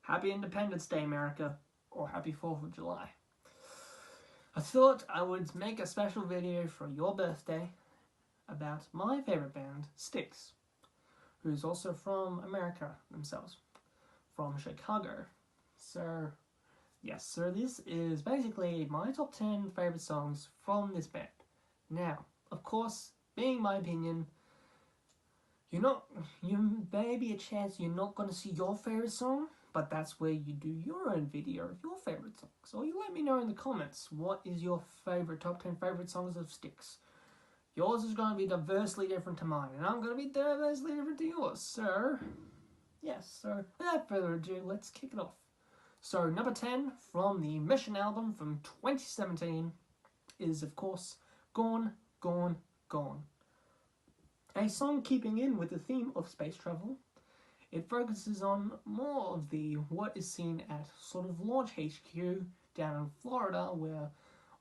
Happy Independence Day, America, or Happy 4th of July. I thought I would make a special video for your birthday about my favourite band, Styx, who's also from America themselves, from Chicago. So, yes, so this is basically my top 10 favourite songs from this band. Now, of course, being my opinion, you may be a chance you're not going to see your favourite song, but that's where you do your own video of your favourite songs. So you let me know in the comments, what is your favourite, top 10 favourite songs of Styx? Yours is going to be diversely different to mine, and I'm going to be diversely different to yours. So, yes, so without further ado, let's kick it off. So, number 10 from the Mission album from 2017 is, of course, Gone, Gone, Gone. A song keeping in with the theme of space travel. It focuses on more of what is seen at sort of Launch HQ down in Florida, where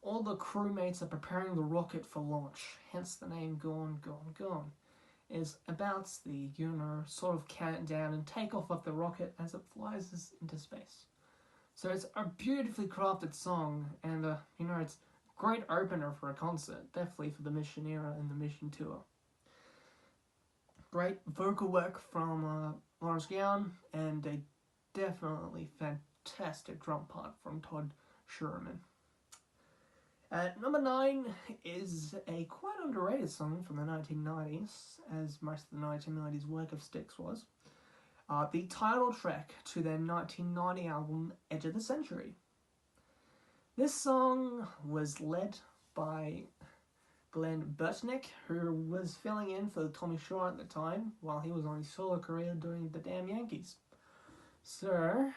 all the crewmates are preparing the rocket for launch, hence the name Gone, Gone, Gone. Is about the, sort of countdown and takeoff of the rocket as it flies into space. So it's a beautifully crafted song, and it's a great opener for a concert, definitely for the Mission era and the Mission tour. Great vocal work from Lawrence Gowan, and a definitely fantastic drum part from Todd Sherman. At number 9 is a quite underrated song from the 1990s, as most of the 1990s work of Styx was. The title track to their 1990 album, Edge of the Century. This song was led by Glenn Burtnick, who was filling in for Tommy Shaw at the time, while he was on his solo career doing the damn Yankees. So,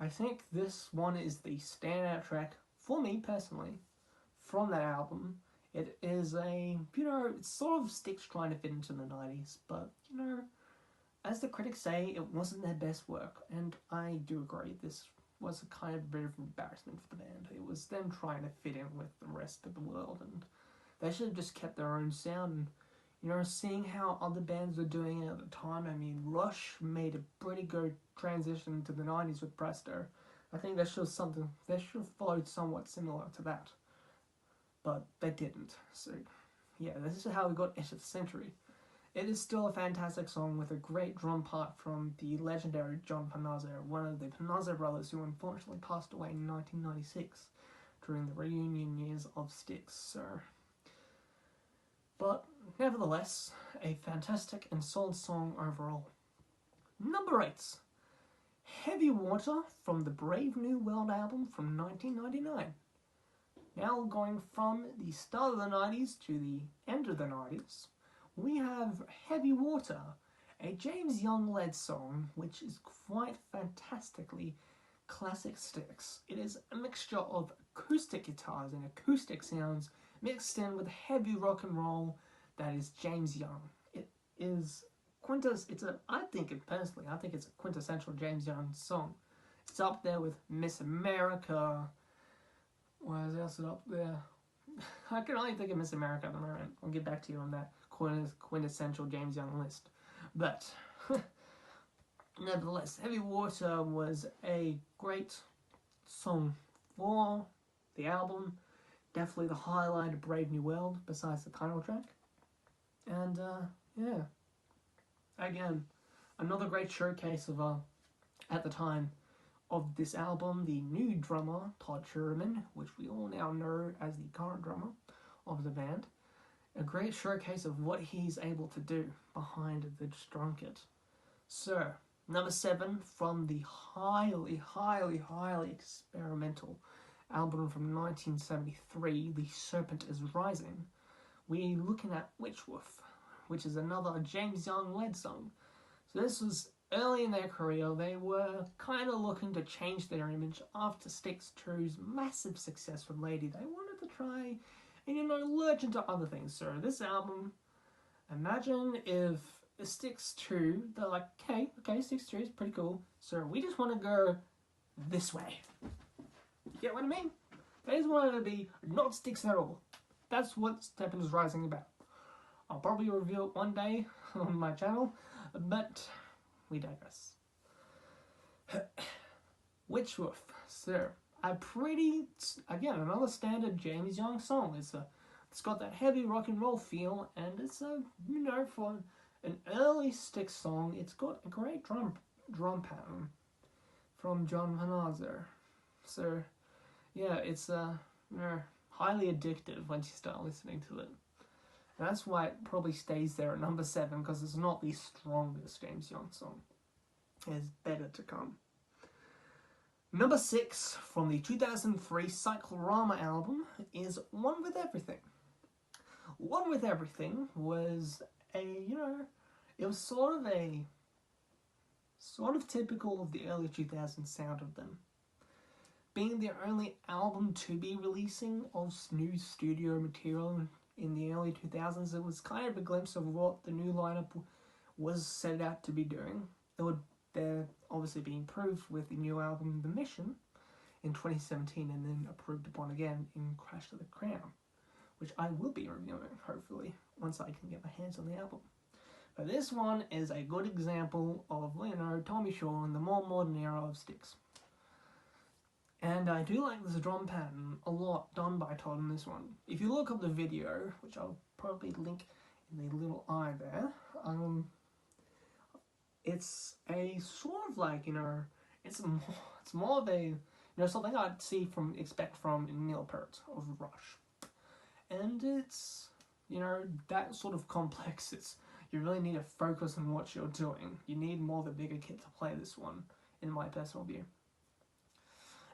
I think this one is the standout track, for me personally, from that album. It is it's sort of Styx trying to fit into the 90s, but, as the critics say, it wasn't their best work, and I do agree. This was a kind of bit of embarrassment for the band. It was them trying to fit in with the rest of the world, and they should have just kept their own sound. And, seeing how other bands were doing it at the time, I mean, Rush made a pretty good transition to the 90s with Presto. I think they should have followed somewhat similar to that. But they didn't. So, yeah, this is how we got Edge of the Century. It is still a fantastic song with a great drum part from the legendary John Panazzo, one of the Panazzo brothers who unfortunately passed away in 1996 during the reunion years of Styx. So, but nevertheless, a fantastic and solid song overall. Number 8, Heavy Water from the Brave New World album from 1999. Now going from the start of the 90s to the end of the 90s, we have Heavy Water, a James Young-led song, which is quite fantastically classic Styx. It is a mixture of acoustic guitars and acoustic sounds mixed in with heavy rock and roll that is James Young. It is I think it's a quintessential James Young song. It's up there with Miss America. What else is up there? I can only think of Miss America at the moment. I'll get back to you on that quintessential James Young list. But, nevertheless, Heavy Water was a great song for the album. Definitely the highlight of Brave New World, besides the title track. And, yeah. Again, another great showcase of, at the time, of this album, the new drummer, Todd Sherman, which we all now know as the current drummer of the band. A great showcase of what he's able to do behind the drum kit. So, number 7 from the highly, highly, highly experimental album from 1973, The Serpent is Rising, we're looking at Witch Woof, which is another James Young-led song. So this was early in their career. They were kind of looking to change their image after Styx 2's massive success with Lady. They wanted to try and, lurch into other things. So this album, imagine if Styx 2, they're like, okay, Styx 2 is pretty cool, so we just want to go this way. You get what I mean? They just wanted to be not Styx at all. That's what Serpent is Rising about. I'll probably review it one day on my channel, but we digress. Woof. So, again, another standard James Young song. It's got that heavy rock and roll feel, and it's for an early Styx song, it's got a great drum pattern from John Vanazzer. So, yeah, it's highly addictive once you start listening to it. And that's why it probably stays there at number 7, because it's not the strongest James Young song. There's better to come. Number 6 from the 2003 Cyclorama album is One With Everything. One With Everything was it was sort of typical of the early 2000s sound of them. Being the only album to be releasing of new studio material in the early 2000s, it was kind of a glimpse of what the new lineup was set out to be doing. They're obviously being improved with the new album The Mission in 2017, and then approved upon again in Crash to the Crown, which I will be reviewing, hopefully, once I can get my hands on the album. But this one is a good example of, Tommy Shaw in the more modern era of Styx. And I do like this drum pattern a lot done by Todd in this one. If you look up the video, which I'll probably link in the little eye there, it's a sort of like, it's more of a, something I'd expect from Neil Peart of Rush. And it's, that sort of complex. You really need to focus on what you're doing. You need more of a bigger kit to play this one, in my personal view.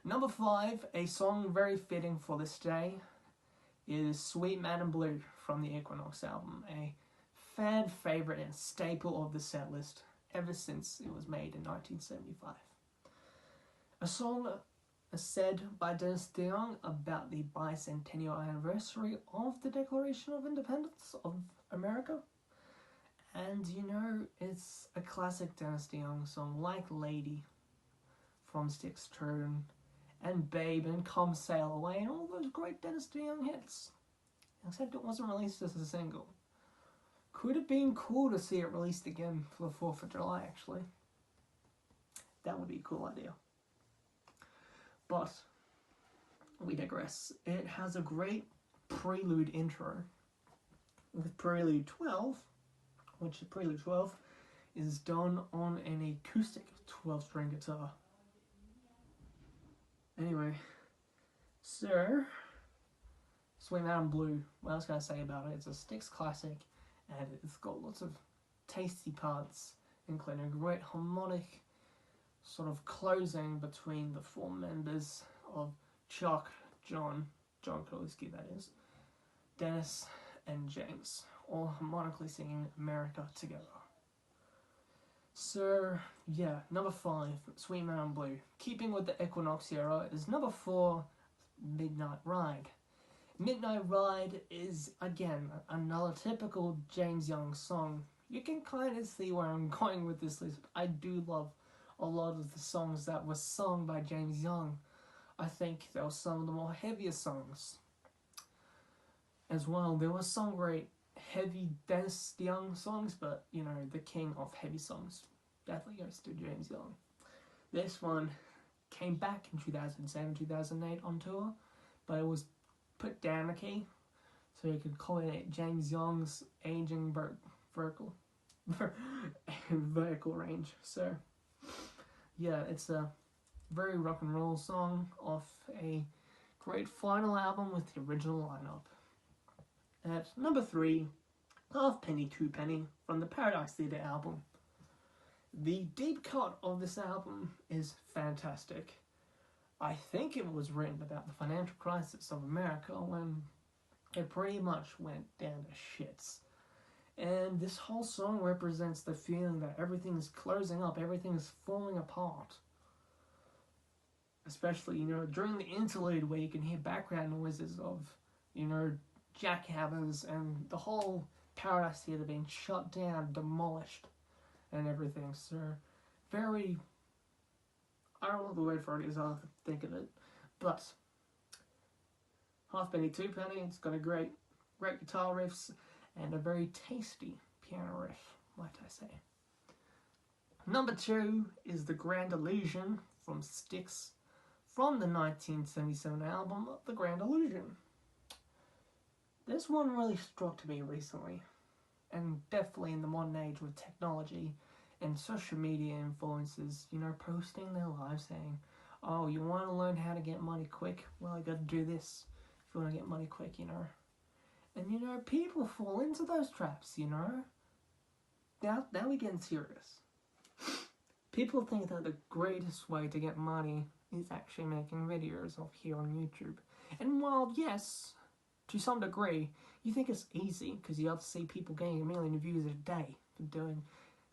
Number 5, a song very fitting for this day, is Sweet Madden Blue from the Equinox album, a fan favourite and staple of the set list ever since it was made in 1975. A song said by Dennis DeYoung about the bicentennial anniversary of the Declaration of Independence of America. And it's a classic Dennis DeYoung song, like Lady from Styx Turn, and Babe, and Come Sail Away, and all those great Dennis DeYoung hits. Except it wasn't released as a single. Could have been cool to see it released again for the 4th of July, actually. That would be a cool idea. But we digress. It has a great prelude intro with Prelude 12, which Prelude 12 is done on an acoustic 12-string guitar. Anyway, so Sweet Madden Blue, what else can I say about it? It's a Styx classic, and it's got lots of tasty parts, including a great harmonic sort of closing between the 4 members of Chuck, John Kaliski, that is, Dennis, and James, all harmonically singing America together. So, yeah, number 5, Sweet Madden Blue. Keeping with the Equinox era is number 4, Midnight Ride. Midnight Ride is, again, another typical James Young song. You can kind of see where I'm going with this list. I do love a lot of the songs that were sung by James Young. I think there were some of the more heavier songs as well. There were some great heavy Dennis Young songs, but the king of heavy songs definitely goes to James Young. This one came back in 2007, 2008 on tour, but it was put down a key so you could coordinate James Young's aging vertical range. So yeah, it's a very rock and roll song off a great final album with the original lineup. At number 3, Halfpenny Two Penny from the Paradise Theatre album. The deep cut of this album is fantastic. I think it was written about the financial crisis of America when it pretty much went down to shits. And this whole song represents the feeling that everything's closing up, everything's falling apart. Especially, during the interlude where you can hear background noises of, jackhammers and the whole Paradise Theatre being shut down, demolished, and everything. So, very, I don't know what the word for it is, I'll have to think of it. But, Halfpenny Two Penny, it's got a great guitar riffs, and a very tasty piano riff, might I say. Number 2 is The Grand Illusion from Styx, from the 1977 album The Grand Illusion. This one really struck me recently, and definitely in the modern age with technology and social media influencers, you know, posting their lives saying, oh, you want to learn how to get money quick? Well, you got to do this if you want to get money quick, you know. And, you know, people fall into those traps, you know. Now we're getting serious. People think that the greatest way to get money is actually making videos of here on YouTube. And while, yes, to some degree, you think it's easy because you have to see people getting 1 million views a day for doing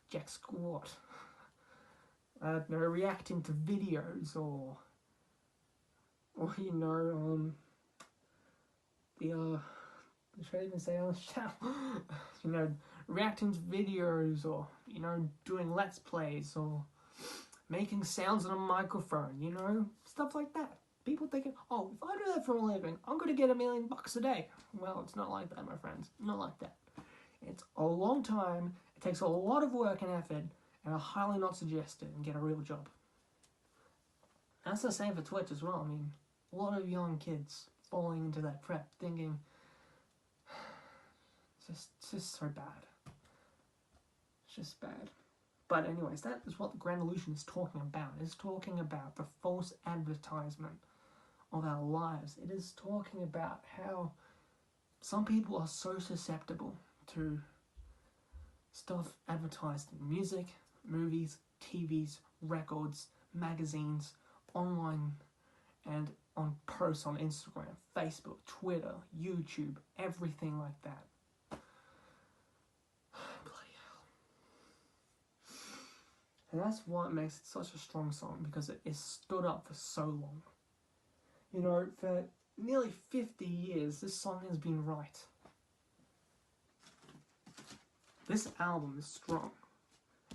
jack squat. Reacting to videos or you know, should I even say on the channel? You know, reacting to videos or, you know, doing let's plays or making sounds on a microphone, you know, stuff like that. People thinking, oh, if I do that for a living, I'm going to get $1 million a day. Well, it's not like that, my friends. Not like that. It's a long time, it takes a lot of work and effort, and I highly not suggest it and get a real job. That's the same for Twitch as well. I mean, a lot of young kids falling into that trap thinking, it's just so bad. It's just bad. But anyways, that is what The Grand Illusion is talking about. It's talking about the false advertisement of our lives. It is talking about how some people are so susceptible to stuff advertised in music, movies, TVs, records, magazines, online, and on posts on Instagram, Facebook, Twitter, YouTube, everything like that. Bloody hell. And that's what makes it such a strong song, because it is stood up for so long. You know, for nearly 50 years, this song has been right. This album is strong,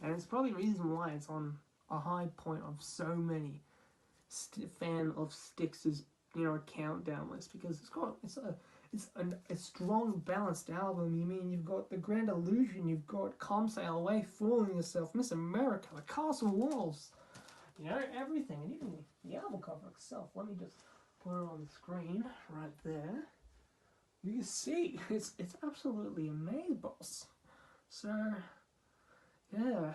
and it's probably the reason why it's on a high point of so many fan of Styx's, you know, countdown list, because it's a strong, balanced album. You mean you've got The Grand Illusion, you've got Come Sail Away, Fooling Yourself, Miss America, The Castle Walls, you know, everything, and even the album cover itself. Let me just put it on the screen right there. You can see it's absolutely amazing, boss. So, yeah.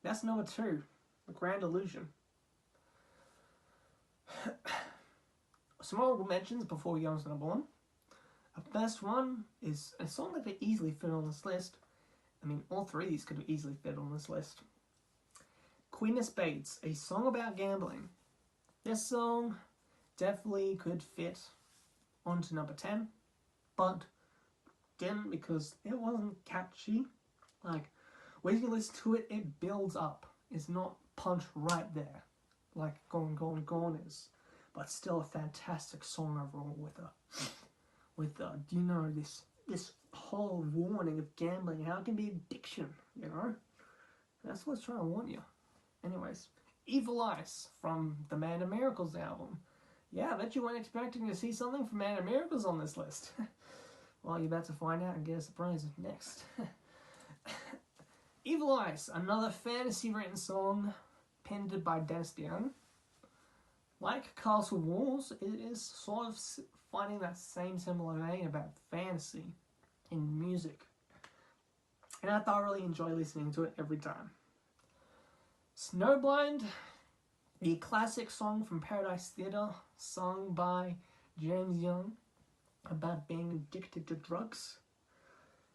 That's number 2, The Grand Illusion. Some honorable mentions before we go on to number 1. The first one is a song that could easily fit on this list. I mean, all 3 of these could easily fit on this list. Queen of Spades, a song about gambling. This song definitely could fit onto number 10, but didn't because it wasn't catchy. Like, when you listen to it, it builds up. It's not punch right there, like Gone, Gone, Gone is. But still a fantastic song overall with you know, this whole warning of gambling, how it can be addiction, you know? That's what's trying to warn you. Anyways, Evil Ice from the Man of Miracles album. Yeah, I bet you weren't expecting to see something from Man of Miracles on this list. Well, you're about to find out and get a surprise next. Evil Ice, another fantasy-written song penned by Dennis DeYoung. Like Castle Walls, it is sort of finding that same similar vein about fantasy in music. And I thoroughly enjoy listening to it every time. Snowblind, the classic song from Paradise Theatre, sung by James Young, about being addicted to drugs,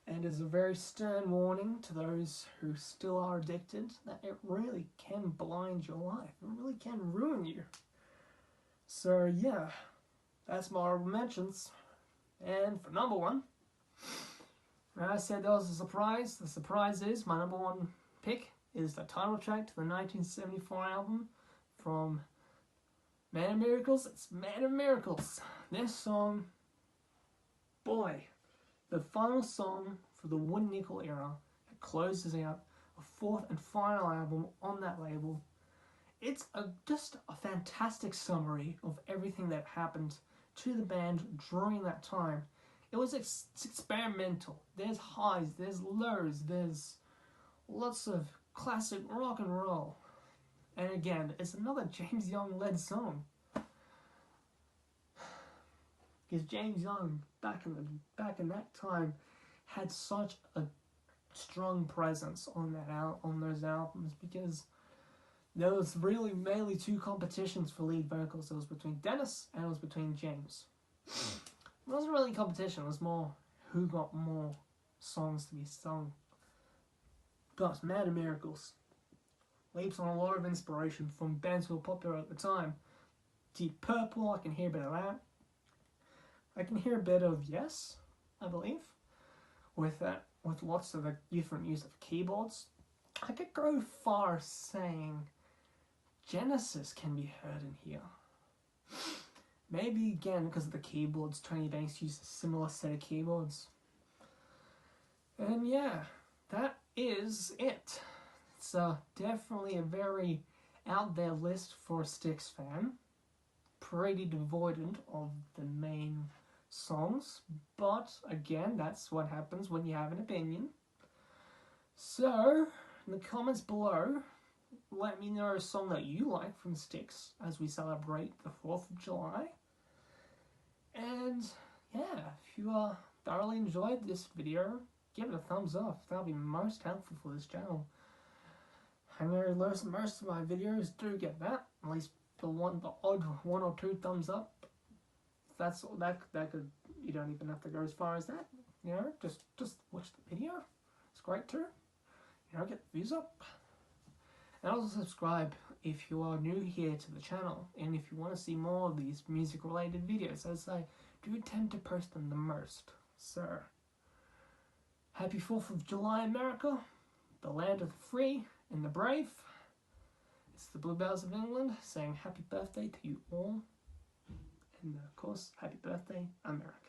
and is a very stern warning to those who still are addicted that it really can blind your life. It really can ruin you. So yeah, that's my honorable mentions. And for number 1, I said there was a surprise. The surprise is my number 1 pick is the title track to the 1974 album from Man of Miracles. It's Man of Miracles. This song, boy, the final song for the Wood Nickel era, it closes out a 4th and final album on that label. It's just a fantastic summary of everything that happened to the band during that time. it's experimental. There's highs, there's lows, there's lots of classic rock and roll. And again, it's another James Young led song. Because James Young back in that time had such a strong presence on those albums, because there was really mainly two competitions for lead vocals. It was between Dennis and it was between James. It wasn't really a competition, it was more who got more songs to be sung. Gosh, Madden Miracles leaps on a lot of inspiration from bands who were popular at the time. Deep Purple, I can hear a bit of that. I can hear a bit of Yes, I believe, with lots of the different use of keyboards. I could go far saying Genesis can be heard in here. Maybe again because of the keyboards, Tony Banks used a similar set of keyboards. And yeah, that is it. It's definitely a very out there list for a Styx fan. Pretty devoid of the main songs, but again, that's what happens when you have an opinion. So, in the comments below, let me know a song that you like from Styx as we celebrate the 4th of July. And yeah, if you thoroughly enjoyed this video, give it a thumbs up. That'll be most helpful for this channel. I know most of my videos do get that, at least the odd 1 or 2 thumbs up. That could, you don't even have to go as far as that. You know, just watch the video. It's great too. You know, get the views up. And also subscribe if you are new here to the channel, and if you want to see more of these music related videos, as I do tend to post them the most. So, happy 4th of July, America, the land of the free and the brave. It's the Bluebells of England saying happy birthday to you all. And of course, happy birthday, America.